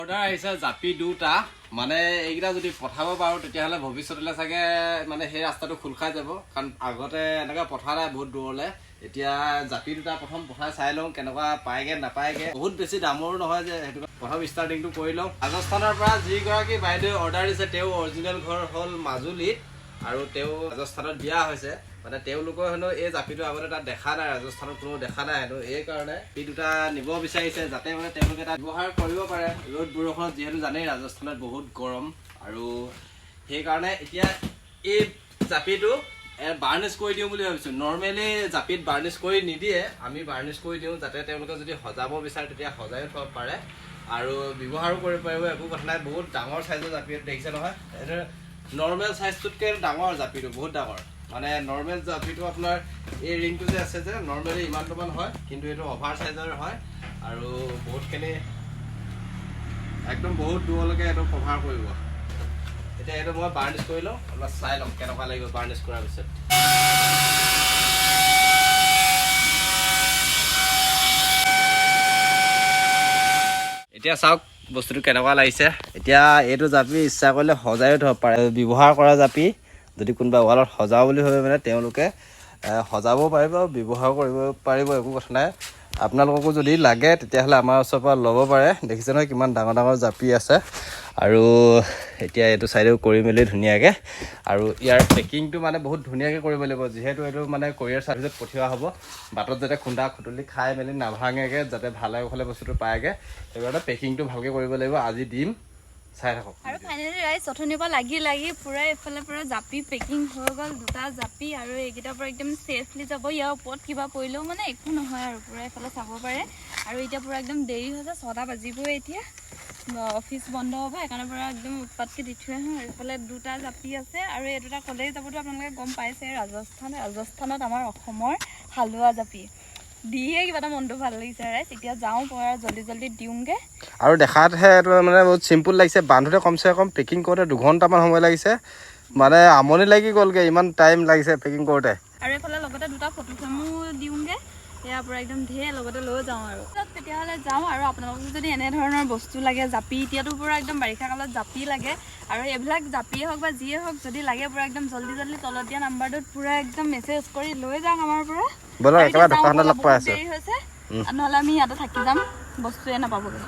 order আহিছে জাপি দুটা মানে এইকেইটা যদি পঠাব পাৰো তেতিয়াহ'লে ভৱিষ্যতলৈ চাগে মানে সেই ৰাস্তাটো খোল খাই যাব কাৰণ আগতে এনেকৈ পঠা নাই বহুত দূৰলৈ এতিয়া জাপি দুটা প্ৰথম পঠাই চাই লওঁ কেনেকুৱা পায়গে নাপায়গে বহুত বেছি দামৰো নহয় যে সেইটো প্ৰথম ষ্টাৰ্টিংটো কৰি লওঁ ৰাজস্থানৰ পৰা যিগৰাকী বাইদেৱে অৰ্ডাৰ দিছে তেওঁ অৰিজিনেল ঘৰ হ'ল মাজুলীত আৰু তেওঁ ৰাজস্থানত বিয়া হৈছে মানে তেওঁলোকৰ হেনো এই জাপিটো আগতে তাত দেখা নাই ৰাজস্থানত কোনো দেখা নাই হেনো এই কাৰণে এই দুটা নিব বিচাৰিছে যাতে মানে তেওঁলোকে তাত ব্যৱহাৰ কৰিব পাৰে ৰ'দ বৰষুণত যিহেতু জানেই ৰাজস্থানত বহুত গৰম আৰু সেইকাৰণে এতিয়া এই জাপিটো বাৰ্নিছ কৰি দিওঁ বুলি ভাবিছোঁ নৰ্মেলি জাপিত বাৰ্নিছ কৰি নিদিয়ে আমি বাৰ্নিছ কৰি দিওঁ যাতে তেওঁলোকে যদি সজাব বিচাৰে তেতিয়া সজাই থ'ব পাৰে আৰু ব্যৱহাৰো কৰিব পাৰিব একো কথা নাই বহুত ডাঙৰ চাইজৰ জাপি দেখিছে নহয় এইটো নৰ্মেল চাইজটোতকৈ ডাঙৰ জাপিটো বহুত ডাঙৰ মানে নৰ্মেল জাপিটো আপোনাৰ এই ৰিংটো যে আছে যে নৰ্মেলি ইমানটোমান হয় কিন্তু এইটো অভাৰ চাইজৰ হয় আৰু বহুতখিনি একদম বহুত দূৰলৈকে এইটো কভাৰ কৰিব এতিয়া এইটো মই বাৰ্নিছ কৰি লওঁ অলপ চাই লওঁ কেনেকুৱা লাগিব বাৰ্নিছ কৰাৰ পিছত এতিয়া চাওক বস্তুটো কেনেকুৱা লাগিছে এতিয়া এইটো জাপি ইচ্ছা কৰিলে সজাইও থ'ব পাৰে ব্যৱহাৰ কৰা জাপি যদি কোনোবা ৱালত সজাওঁ বুলি ভাবে মানে তেওঁলোকে সজাব পাৰিব ব্যৱহাৰ কৰিব পাৰিব একো কথা নাই আপোনালোককো যদি লাগে তেতিয়াহ'লে আমাৰ ওচৰৰ পৰা ল'ব পাৰে দেখিছে নহয় কিমান ডাঙৰ ডাঙৰ জাপি আছে আৰু এতিয়া এইটো চাইডেও কৰি মেলি ধুনীয়াকৈ আৰু ইয়াৰ পেকিংটো মানে বহুত ধুনীয়াকৈ কৰিব লাগিব যিহেতু এইটো মানে কৰিয়াৰ ছাৰ্ভিচত পঠিওৱা হ'ব বাটত যাতে খুন্দা খুটলি খাই মেলি নাভাঙেগৈ যাতে ভালে কুশলে বস্তুটো পায়গৈ সেইকাৰণে পেকিংটো ভালকৈ কৰিব লাগিব আজি দিম চাই থাকক আৰু ফাইনেলি ৰাইজ অথনিৰ পৰা লাগি পুৰা এইফালে পুৰা জাপি পেকিং হৈ গ'ল দুটা জাপি আৰু এইকেইটাৰ পৰা একদম ছেফলি যাব ইয়াৰ ওপৰত কিবা পৰিলেও মানে একো নহয় আৰু পুৰা এইফালে চাব পাৰে আৰু এতিয়া পুৰা একদম দেৰি হৈছে 6টা বাজিবই এতিয়া অফিচ বন্ধ হ'ব সেইকাৰণে পুৰা একদম উৎপাতকৈ দি থৈ আহোঁ আৰু এইফালে দুটা জাপি আছে আৰু এই দুটা ক'লেই যাবতো আপোনালোকে গম পাইছে ৰাজস্থানত আমাৰ অসমৰ হালোৱা জাপি দিয়ে কিবা এটা মনটো ভাল লাগিছে ৰাইজ এতিয়া যাওঁ পৰা জল্দি দিওঁগৈ আৰু দেখাতহে এইটো মানে বহুত চিম্পুল লাগিছে বান্ধোতে কমচে কম পেকিং কৰোঁতে 2 ঘণ্টামান সময় লাগিছে মানে আমনি লাগি গ'লগৈ ইমান টাইম লাগিছে পেকিং কৰোঁতে আৰু এইফালে লগতে দুটা ফটো ফ্ৰেমো দিওঁগৈ এয়া পূৰা একদম ধেৰ লগতে লৈ যাওঁ আৰু তেতিয়াহ'লে যাওঁ আৰু আপোনালোকক যদি এনেধৰণৰ বস্তু লাগে জাপি এতিয়াতো পূৰা একদম বাৰিষা কালত জাপি লাগে আৰু এইবিলাক জাপিয়ে হওক বা যিয়ে হওক যদি লাগে পূৰা একদম জল্দি তলত দিয়া নাম্বাৰটোত পূৰা একদম মেছেজ কৰি লৈ যাওঁ আমাৰ পৰা দেৰি হৈছে নহ'লে আমি ইয়াতে থাকি যাম বস্তুৱে নাপাবগৈ